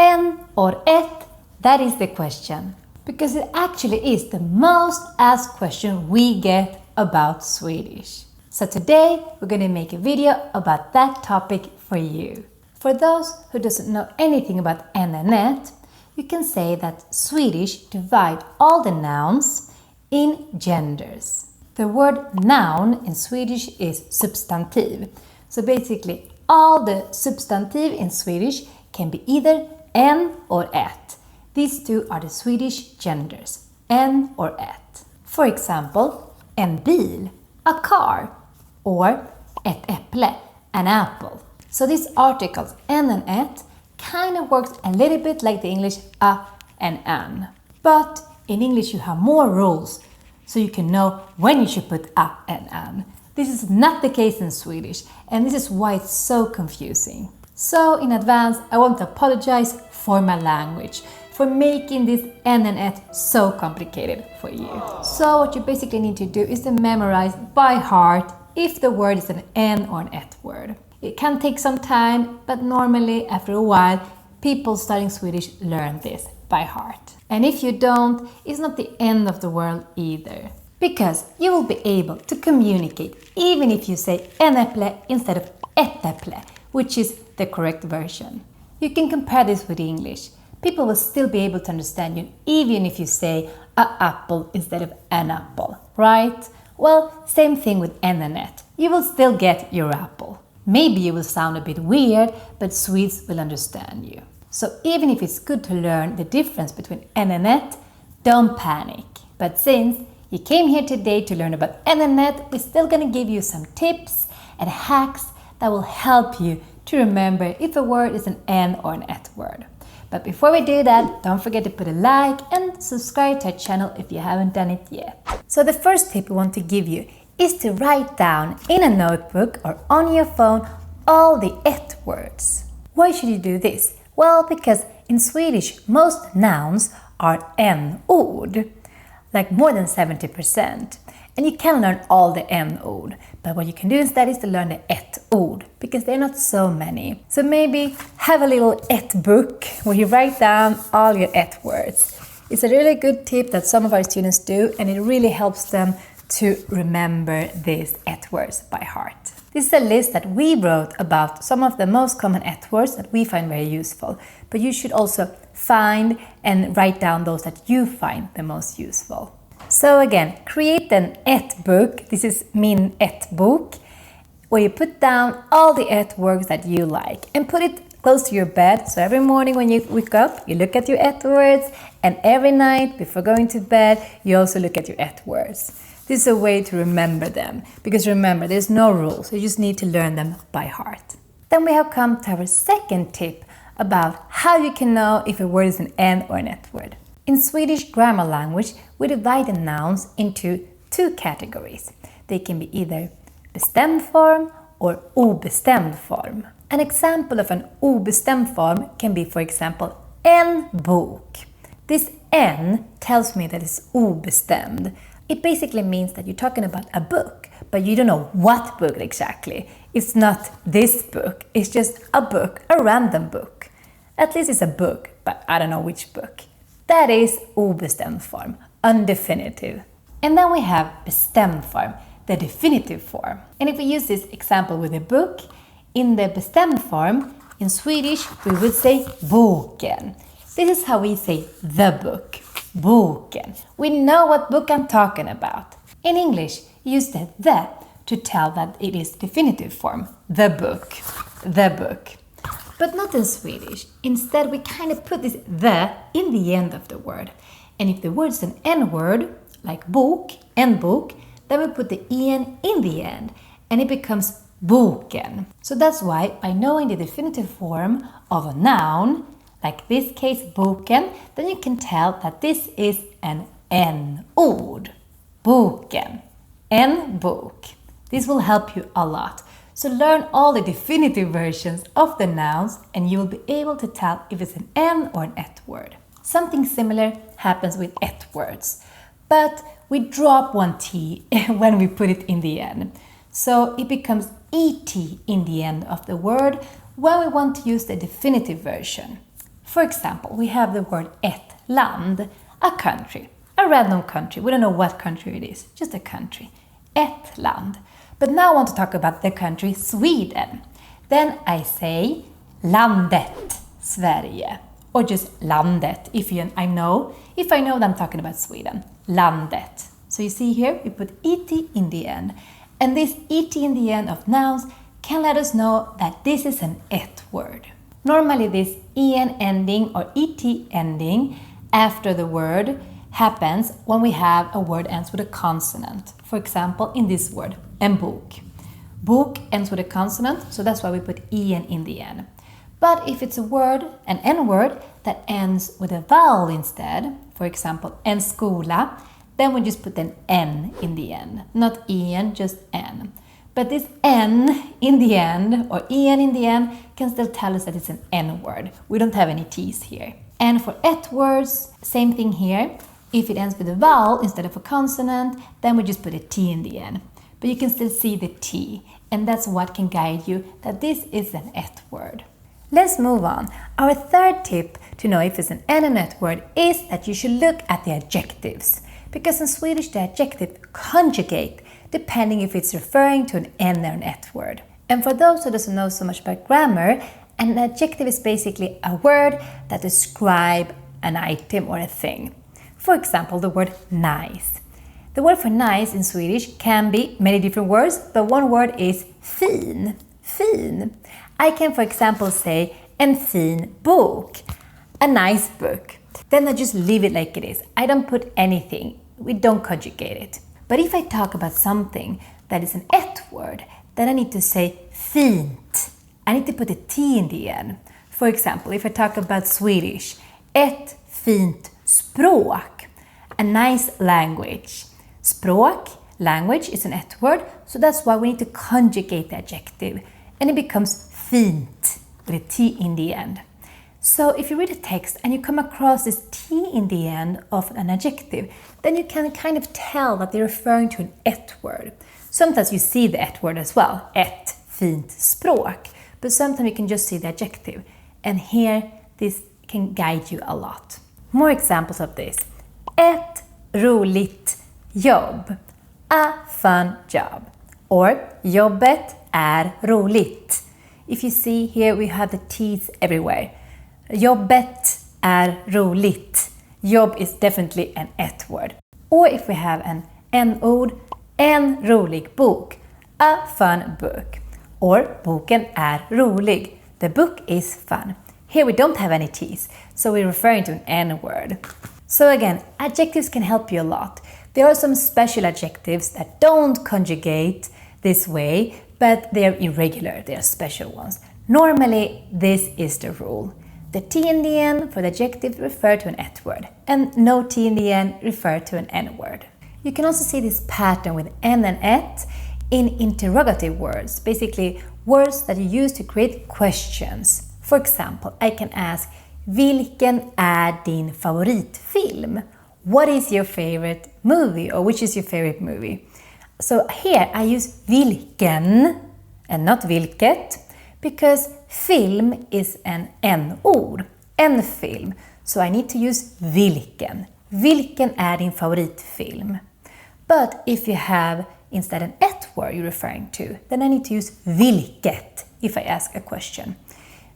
en or ett? That is the question. Because it actually is the most asked question we get about Swedish. So today we're going to make a video about that topic for you. For those who doesn't know anything about en and ett, you can say that Swedish divide all the nouns in genders. The word noun in Swedish is substantiv. So basically all the substantive in Swedish can be either en or ett. These two are the Swedish genders, en or ett. For example, en bil, a car, or ett äpple, an apple. So these articles, en and ett, kind of works a little bit like the English a and an. But in English you have more rules, so you can know when you should put a and an. This is not the case in Swedish, and this is why it's so confusing. So in advance, I want to apologize for my language, for making this en and ett so complicated for you. So what you basically need to do is to memorize by heart if the word is an en or an ett word. It can take some time, but normally after a while, people studying Swedish learn this by heart. And if you don't, it's not the end of the world either. Because you will be able to communicate even if you say en äpple instead of ett äpple, which is the correct version. You can compare this with English. People will still be able to understand you even if you say a apple instead of an apple, right? Well, same thing with en and ett. You will still get your apple. Maybe you will sound a bit weird, but Swedes will understand you. So even if it's good to learn the difference between en and ett, don't panic. But since you came here today to learn about en and ett, we're still going to give you some tips and hacks that will help you to remember if a word is an en or an ett word. But before we do that, don't forget to put a like and subscribe to our channel if you haven't done it yet. So the first tip we want to give you is to write down in a notebook or on your phone all the ett words. Why should you do this? Well, because in Swedish most nouns are en-ord, like more than 70%. And you can learn all the en-ord, but what you can do instead is to learn the ett-ord, because there are not so many. So maybe have a little ett book where you write down all your ett words. It's a really good tip that some of our students do, and it really helps them to remember these ett words by heart. This is a list that we wrote about some of the most common ett words that we find very useful, but you should also find and write down those that you find the most useful. So again, create an ett book, this is min ett bok, where you put down all the ett words that you like and put it close to your bed. So every morning when you wake up, you look at your ett words, and every night before going to bed, you also look at your ett words. This is a way to remember them, because remember, there's no rules, you just need to learn them by heart. Then we have come to our second tip about how you can know if a word is an en or an ett word. In Swedish grammar language, we divide the nouns into two categories. They can be either bestämd form or obestämd form. An example of an obestämd form can be, for example, en bok. This en tells me that it's obestämd. It basically means that you're talking about a book, but you don't know what book exactly. It's not this book, it's just a book, a random book. At least it's a book, but I don't know which book. That is obestämd form, undefinitive. And then we have bestämd form, the definitive form. And if we use this example with a book, in the bestämd form, in Swedish, we would say boken. This is how we say the book, boken. We know what book I'm talking about. In English, you use the to tell that it is definitive form, the book, the book. But not in Swedish. Instead, we kind of put this the in the end of the word. And if the word is an en word, like bok, en bok, then we put the en in the end, and it becomes boken. So that's why, by knowing the definitive form of a noun, like this case boken, then you can tell that this is an en-ord. Boken, en bok. This will help you a lot. So learn all the definitive versions of the nouns and you will be able to tell if it's an en or an ett word. Something similar happens with ett words, but we drop one t when we put it in the end. So it becomes et in the end of the word when we want to use the definitive version. For example, we have the word ett land, a country, a random country. We don't know what country it is, just a country. Ett land. But now I want to talk about the country Sweden. Then I say landet, Sverige. Or just landet, if I know that I'm talking about Sweden. Landet. So you see here, we put et in the end. And this et in the end of nouns can let us know that this is an ett word. Normally this en ending or et ending after the word happens when we have a word ends with a consonant. For example, in this word, en bok. Bok ends with a consonant, so that's why we put en in the end. But if it's a word, an n word, that ends with a vowel instead, for example, en skola, then we just put an n in the end. Not en, just n. But this n in the end, or en in the end, can still tell us that it's an n word. We don't have any t's here. And for et words, same thing here. If it ends with a vowel instead of a consonant, then we just put a t in the end. But you can still see the t, and that's what can guide you that this is an et word. Let's move on. Our third tip to know if it's an n or et word is that you should look at the adjectives. Because in Swedish the adjective conjugate depending if it's referring to an n or an et word. And for those who doesn't know so much about grammar, an adjective is basically a word that describes an item or a thing. For example, the word nice. The word for nice in Swedish can be many different words, but one word is fin. Fin. I can, for example, say en fin bok, a nice book. Then I just leave it like it is. I don't put anything. We don't conjugate it. But if I talk about something that is an et word, then I need to say fint. I need to put a t in the end. For example, if I talk about Swedish, ett fint språk, a nice language. Språk, language, is an et word, so that's why we need to conjugate the adjective. And it becomes fint with a t in the end. So if you read a text and you come across this t in the end of an adjective, then you can kind of tell that they're referring to an et word. Sometimes you see the et word as well, ett fint språk, but sometimes you can just see the adjective. And here, this can guide you a lot. More examples of this. Ett roligt jobb, a fun job. Or jobbet är roligt. If you see here, we have the t's everywhere. Jobbet är roligt. Jobb is definitely an et word. Or if we have an n-ord, en rolig bok, a fun book. Or boken är rolig. The book is fun. Here we don't have any t's, so we're referring to an n-word. So again, adjectives can help you a lot. There are some special adjectives that don't conjugate this way, but they're irregular, they are special ones. Normally, this is the rule. The t in the end for the adjective refer to an et word, and no t in the end refer to an n word. You can also see this pattern with n and et in interrogative words, basically words that you use to create questions. For example, I can ask, vilken är din favoritfilm? What is your favorite movie, or which is your favorite movie? So here I use vilken and not vilket, because film is an n-ord, en film. So I need to use vilken. Vilken är din favoritfilm? But if you have instead an et word you're referring to, then I need to use vilket if I ask a question.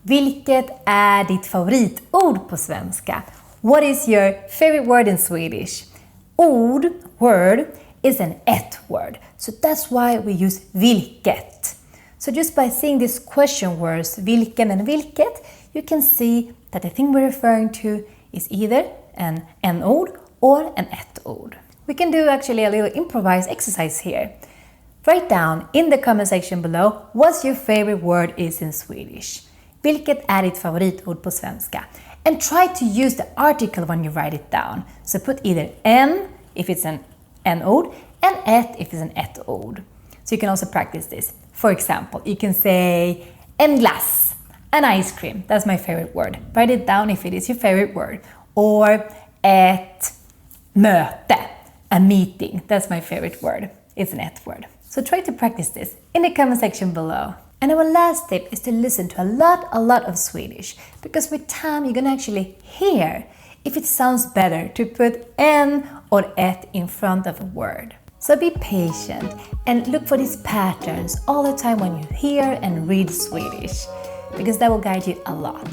Vilket är ditt favoritord på svenska? What is your favorite word in Swedish? Ord, word, is an et word. So that's why we use vilket. So just by seeing these question words, vilken and vilket, you can see that the thing we're referring to is either an n-ord or an et-ord. We can do actually a little improvised exercise here. Write down in the comment section below what your favorite word is in Swedish. Vilket är ditt favoritord på svenska? And try to use the article when you write it down. So put either en if it's an n-ord and et if it's an et-ord. So you can also practice this. For example, you can say en glass, an ice cream. That's my favorite word. Write it down if it is your favorite word. Or ett möte, a meeting. That's my favorite word. It's an et word. So try to practice this in the comment section below. And our last tip is to listen to a lot of Swedish, because with time you're gonna actually hear if it sounds better to put en or et in front of a word. So be patient and look for these patterns all the time when you hear and read Swedish, because that will guide you a lot.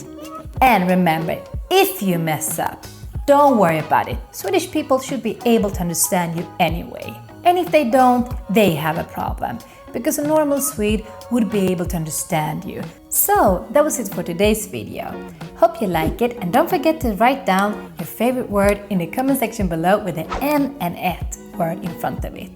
And remember, if you mess up, don't worry about it. Swedish people should be able to understand you anyway. And if they don't, they have a problem, because a normal Swede would be able to understand you. So that was it for today's video. Hope you like it, and don't forget to write down your favorite word in the comment section below with the en and et word in front of it.